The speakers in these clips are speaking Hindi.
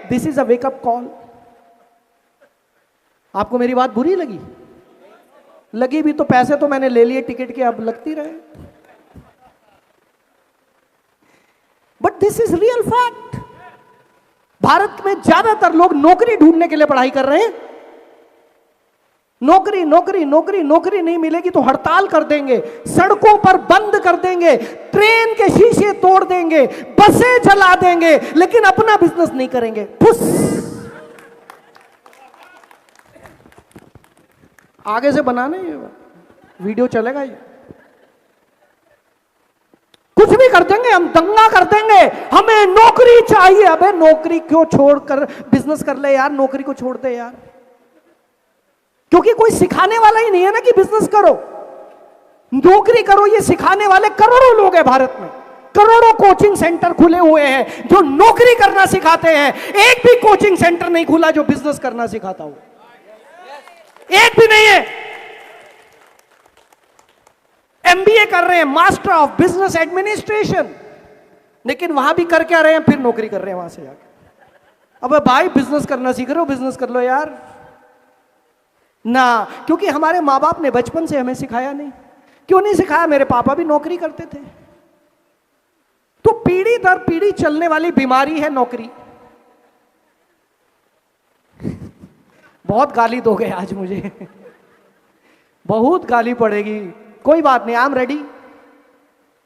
This is a wake up call. आपको मेरी बात बुरी लगी? लगी भी तो पैसे तो मैंने ले लिए टिकट के, अब लगती रहे। But this is real fact. Bharat में ज्यादातर लोग नौकरी ढूंढने के लिए पढ़ाई कर रहे हैं। नौकरी नौकरी नौकरी नौकरी नहीं मिलेगी तो हड़ताल कर देंगे, सड़कों पर बंद कर देंगे, ट्रेन के शीशे तोड़ देंगे, बसें जला देंगे, लेकिन अपना बिजनेस नहीं करेंगे। फुस। आगे से बनाने वीडियो चलेगा, ये कुछ भी कर देंगे, हम दंगा कर देंगे, हमें नौकरी चाहिए। अबे नौकरी क्यों छोड़कर बिजनेस कर ले यार, नौकरी को छोड़ दे यार। क्योंकि कोई सिखाने वाला ही नहीं है ना कि बिजनेस करो, नौकरी करो। ये सिखाने वाले करोड़ों लोग हैं भारत में, करोड़ों कोचिंग सेंटर खुले हुए हैं जो नौकरी करना सिखाते हैं। एक भी कोचिंग सेंटर नहीं खुला जो बिजनेस करना सिखाता हो, एक भी नहीं है। एमबीए कर रहे हैं, मास्टर ऑफ बिजनेस एडमिनिस्ट्रेशन, लेकिन वहां भी कर क्या रहे हैं, फिर नौकरी कर रहे हैं वहां से जाकर। अबे भाई बिजनेस करना सीख रहे हो, बिजनेस कर लो यार ना। क्योंकि हमारे माँ बाप ने बचपन से हमें सिखाया नहीं। क्यों नहीं सिखाया? मेरे पापा भी नौकरी करते थे। तो पीढ़ी दर पीढ़ी चलने वाली बीमारी है नौकरी। बहुत गाली दोगे आज मुझे, बहुत गाली पड़ेगी। कोई बात नहीं, I am ready,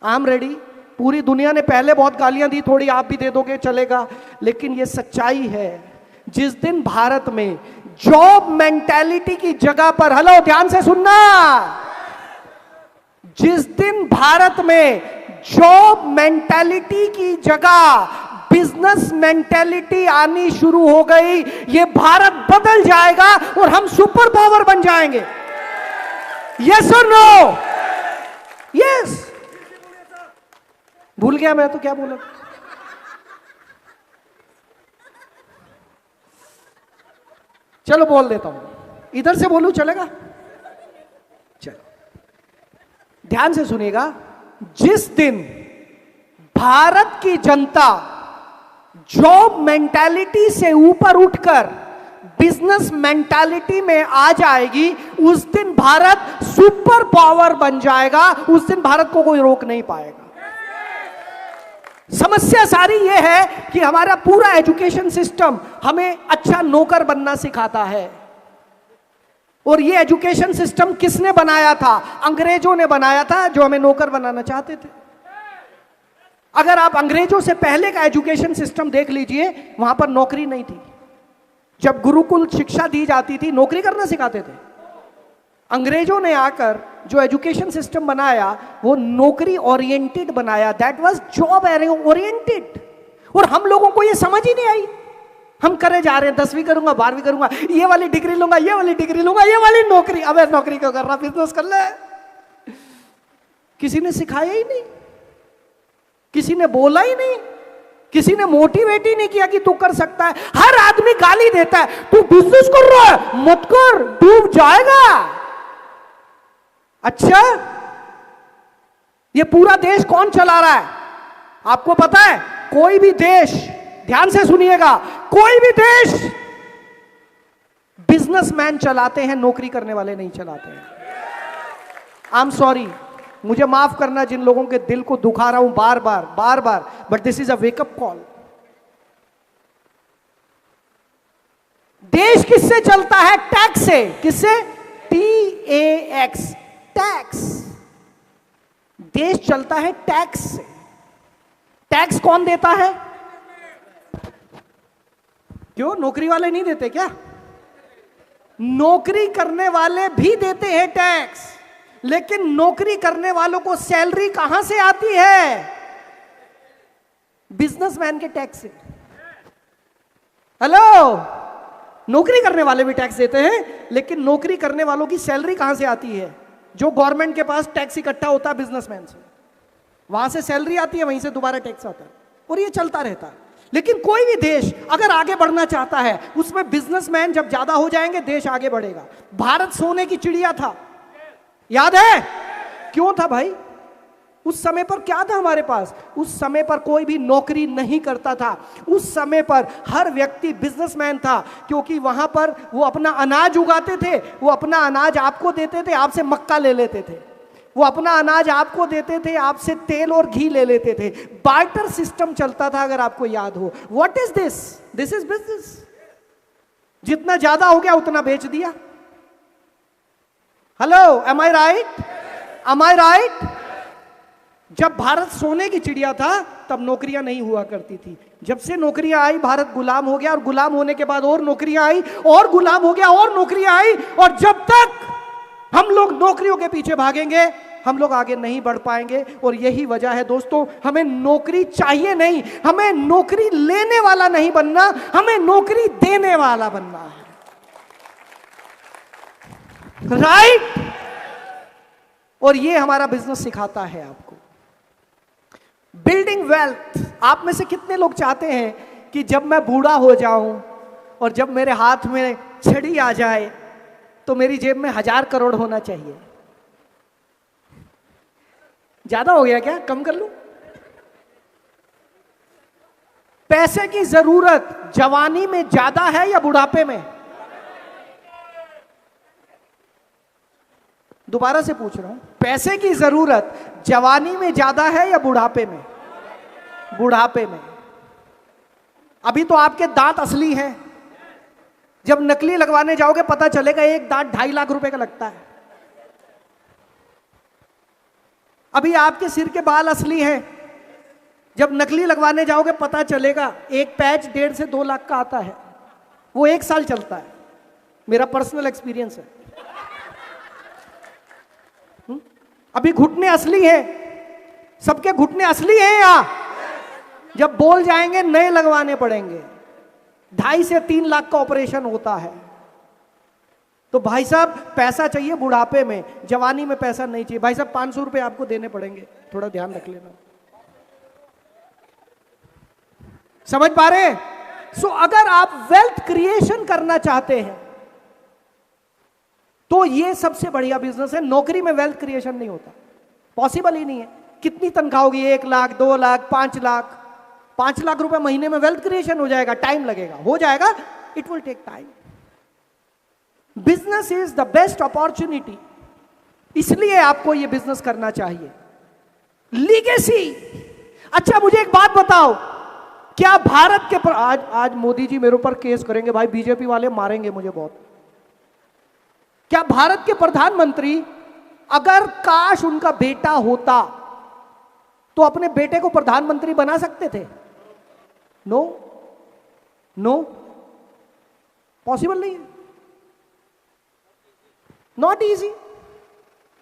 I am ready. पूरी दुनिया ने पहले बहुत गालियां दी, थोड़ी आप भी दे दोगे चलेगा। लेकिन ये सच्चाई है, जिस दिन भारत में जॉब मेंटालिटी की जगह पर, हेलो ध्यान से सुनना, जिस दिन भारत में जॉब मेंटालिटी की जगह बिजनेस मेंटालिटी आनी शुरू हो गई, ये भारत बदल जाएगा और हम सुपर पावर बन जाएंगे। यस और नो? यस। भूल गया मैं तो क्या बोला। चलो बोल देता हूं, इधर से बोलूं चलेगा? चलो ध्यान से सुनिएगा। जिस दिन भारत की जनता जॉब मेंटालिटी से ऊपर उठकर बिजनेस मेंटालिटी में आ जाएगी, उस दिन भारत सुपर पावर बन जाएगा। उस दिन भारत को कोई रोक नहीं पाएगा। समस्या सारी यह है कि हमारा पूरा एजुकेशन सिस्टम हमें अच्छा नौकर बनना सिखाता है। और ये एजुकेशन सिस्टम किसने बनाया था? अंग्रेजों ने बनाया था, जो हमें नौकर बनाना चाहते थे। अगर आप अंग्रेजों से पहले का एजुकेशन सिस्टम देख लीजिए, वहां पर नौकरी नहीं थी। जब गुरुकुल शिक्षा दी जाती थी, नौकरी करना सिखाते थे। अंग्रेजों ने आकर जो एजुकेशन सिस्टम बनाया, वो नौकरी ओरिएंटेड बनाया। That was job oriented. और हम लोगों को ये समझ ही नहीं आई। हम करे जा रहे हैं, 10वीं करूंगा, 12वीं करूंगा, ये वाली डिग्री लूंगा, ये वाली डिग्री लूंगा, ये वाली नौकरी। अबे नौकरी क्यों कर रहा, बिजनेस कर ले। किसी ने सिखाया ही नहीं, किसी ने बोला ही नहीं, किसी ने मोटिवेट ही नहीं किया कि तू कर सकता है। हर आदमी गाली देता है, तू बिजनेस कर रहा है, मत कर, डूब जाएगा। अच्छा, ये पूरा देश कौन चला रहा है आपको पता है? कोई भी देश, ध्यान से सुनिएगा, कोई भी देश बिजनेसमैन चलाते हैं, नौकरी करने वाले नहीं चलाते हैं। आई एम सॉरी, मुझे माफ करना जिन लोगों के दिल को दुखा रहा हूं बार बार, but this is a wake up call. देश किससे चलता है? टैक्स से। किससे? TAX, tax. देश चलता है टैक्स से। टैक्स कौन देता है? क्यों, नौकरी वाले नहीं देते क्या? नौकरी करने वाले भी देते हैं टैक्स, लेकिन नौकरी करने वालों को सैलरी कहां से आती है? बिजनेसमैन के टैक्स से। हेलो, नौकरी करने वाले भी टैक्स देते हैं, लेकिन नौकरी करने वालों की सैलरी कहां से आती है? जो गवर्नमेंट के पास टैक्स इकट्ठा होता है बिजनेसमैन से, वहां से सैलरी आती है, वहीं से दोबारा टैक्स आता है, और ये चलता रहता है। लेकिन कोई भी देश अगर आगे बढ़ना चाहता है, उसमें बिजनेसमैन जब ज्यादा हो जाएंगे, देश आगे बढ़ेगा। भारत सोने की चिड़िया था, याद है? क्यों था भाई? उस समय पर क्या था हमारे पास? उस समय पर कोई भी नौकरी नहीं करता था। उस समय पर हर व्यक्ति बिजनेसमैन था, क्योंकि वहां पर वो अपना अनाज उगाते थे, वो अपना अनाज आपको देते थे, आपसे मक्का ले लेते थे, वो अपना अनाज आपको देते थे, आपसे तेल और घी ले लेते थे। बार्टर सिस्टम चलता था, अगर आपको याद हो। What is this? This is business. जितना ज्यादा हो गया उतना बेच दिया। हेलो, एम आई राइट? एम आई राइट? जब भारत सोने की चिड़िया था तब नौकरियां नहीं हुआ करती थी। जब से नौकरियां आई भारत गुलाम हो गया, और गुलाम होने के बाद और नौकरियां आई, और गुलाम हो गया, और नौकरियां आई। और जब तक हम लोग नौकरियों के पीछे भागेंगे हम लोग आगे नहीं बढ़ पाएंगे। और यही वजह है दोस्तों, हमें नौकरी चाहिए नहीं, हमें नौकरी लेने वाला नहीं बनना, हमें नौकरी देने वाला बनना है। राइट? और ये हमारा बिजनेस सिखाता है आपको बिल्डिंग वेल्थ। आप में से कितने लोग चाहते हैं कि जब मैं बूढ़ा हो जाऊं और जब मेरे हाथ में छड़ी आ जाए तो मेरी जेब में 1000 करोड़ होना चाहिए? ज्यादा हो गया क्या? कम कर लूं? पैसे की जरूरत जवानी में ज्यादा है या बुढ़ापे में? दोबारा से पूछ रहा हूं, पैसे की जरूरत जवानी में ज्यादा है या बुढ़ापे में? बुढ़ापे में। अभी तो आपके दांत असली हैं, जब नकली लगवाने जाओगे पता चलेगा एक दांत 2.5 लाख रुपए का लगता है। अभी आपके सिर के बाल असली हैं, जब नकली लगवाने जाओगे पता चलेगा एक पैच 1.5 से 2 लाख का आता है, वो 1 साल चलता है। मेरा पर्सनल एक्सपीरियंस है। अभी घुटने असली हैं, सबके घुटने असली हैं यहां, जब बोल जाएंगे नए लगवाने पड़ेंगे। 2.5 से 3 लाख का ऑपरेशन होता है। तो भाई साहब पैसा चाहिए बुढ़ापे में, जवानी में पैसा नहीं चाहिए। भाई साहब 500 रुपए आपको देने पड़ेंगे, थोड़ा ध्यान रख लेना। समझ पा रहे? सो अगर आप वेल्थ क्रिएशन करना चाहते हैं तो ये सबसे बढ़िया बिजनेस है। नौकरी में वेल्थ क्रिएशन नहीं होता, पॉसिबल ही नहीं है। कितनी तनख्वाह होगी? 1 लाख, 2 लाख, 5 लाख। 5 लाख रुपए महीने में वेल्थ क्रिएशन हो जाएगा? टाइम लगेगा, हो जाएगा, it will take time. Business is the best opportunity, इसलिए आपको यह बिजनेस करना चाहिए। लीगेसी। अच्छा मुझे एक बात बताओ, क्या भारत के आज मोदी जी मेरे ऊपर केस करेंगे भाई, बीजेपी वाले मारेंगे मुझे बहुत। क्या भारत के प्रधानमंत्री अगर काश उनका बेटा होता तो अपने बेटे को प्रधानमंत्री बना सकते थे? नो, नो, पॉसिबल नहीं है, नॉट इजी।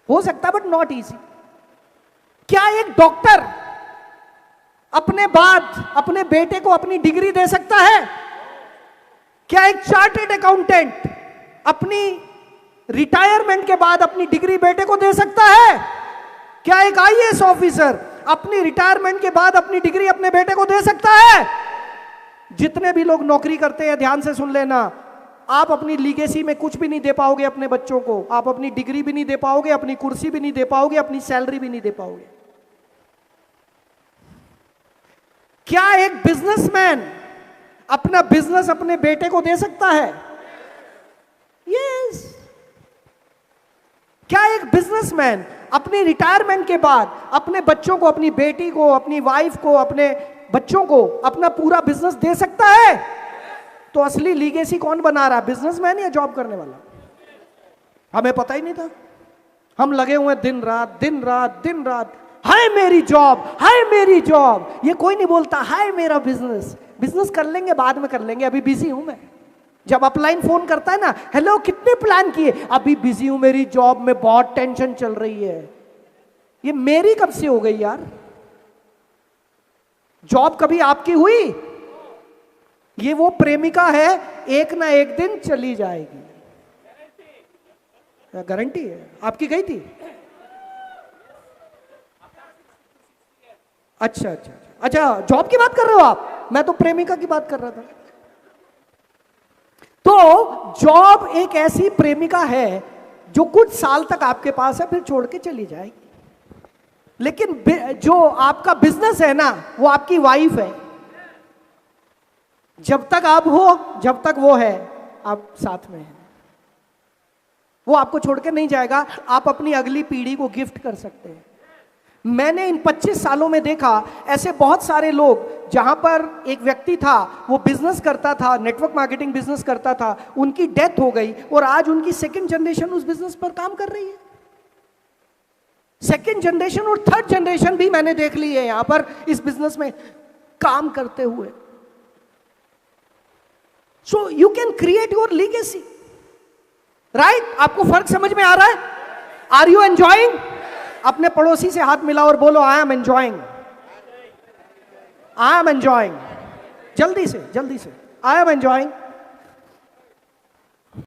हो सकता है बट नॉट इजी। क्या एक डॉक्टर अपने बाद अपने बेटे को अपनी डिग्री दे सकता है? क्या एक चार्टर्ड अकाउंटेंट अपनी रिटायरमेंट के बाद अपनी डिग्री बेटे को दे सकता है? क्या एक आईएएस ऑफिसर अपनी रिटायरमेंट के बाद अपनी डिग्री अपने बेटे को दे सकता है? जितने भी लोग नौकरी करते हैं ध्यान से सुन लेना, आप अपनी लीगेसी में कुछ भी नहीं दे पाओगे अपने बच्चों को। आप अपनी डिग्री भी नहीं दे पाओगे, अपनी कुर्सी भी नहीं दे पाओगे, अपनी सैलरी भी नहीं दे पाओगे। क्या एक बिजनेसमैन अपना बिजनेस अपने बेटे को दे सकता है? यस। क्या एक बिजनेसमैन अपनी रिटायरमेंट के बाद अपने बच्चों को, अपनी बेटी को, अपनी वाइफ को, अपने बच्चों को अपना पूरा बिजनेस दे सकता है? तो असली लीगेसी कौन बना रहा है, बिजनेसमैन या जॉब करने वाला? हमें पता ही नहीं था। हम लगे हुए दिन रात दिन रात दिन रात, हाय मेरी जॉब, हाय मेरी जॉब। ये कोई नहीं बोलता हाय मेरा बिजनेस। बिजनेस कर लेंगे, बाद में कर लेंगे, अभी बिजी हूं मैं। जब अपलाइन फोन करता है ना, हेलो कितने प्लान किए, अभी बिजी हूं, मेरी जॉब में बहुत टेंशन चल रही है। ये मेरी कब से हो गई यार? जॉब कभी आपकी हुई? ये वो प्रेमिका है, एक ना एक दिन चली जाएगी, गारंटी है। आपकी गई थी? अच्छा अच्छा अच्छा, जॉब की बात कर रहे हो आप? मैं तो प्रेमिका की बात कर रहा था। तो जॉब एक ऐसी प्रेमिका है जो कुछ साल तक आपके पास है, फिर छोड़ के चली जाएगी। लेकिन जो आपका बिजनेस है ना, वो आपकी वाइफ है। जब तक आप हो, जब तक वो है, आप साथ में हैं। वो आपको छोड़ के नहीं जाएगा। आप अपनी अगली पीढ़ी को गिफ्ट कर सकते हैं। मैंने इन 25 सालों में देखा ऐसे बहुत सारे लोग, जहां पर एक व्यक्ति था, वो बिजनेस करता था, नेटवर्क मार्केटिंग बिजनेस करता था, उनकी डेथ हो गई और आज उनकी सेकंड जनरेशन उस बिजनेस पर काम कर रही है। सेकंड जनरेशन और थर्ड जनरेशन भी मैंने देख ली है यहां पर इस बिजनेस में काम करते हुए। So you can create your legacy, right? आपको फर्क समझ में आ रहा है? Are you enjoying? अपने पड़ोसी से हाथ मिलाओ और बोलो, I am enjoying, I am enjoying. जल्दी से, जल्दी से, आई एम एंजॉइंग।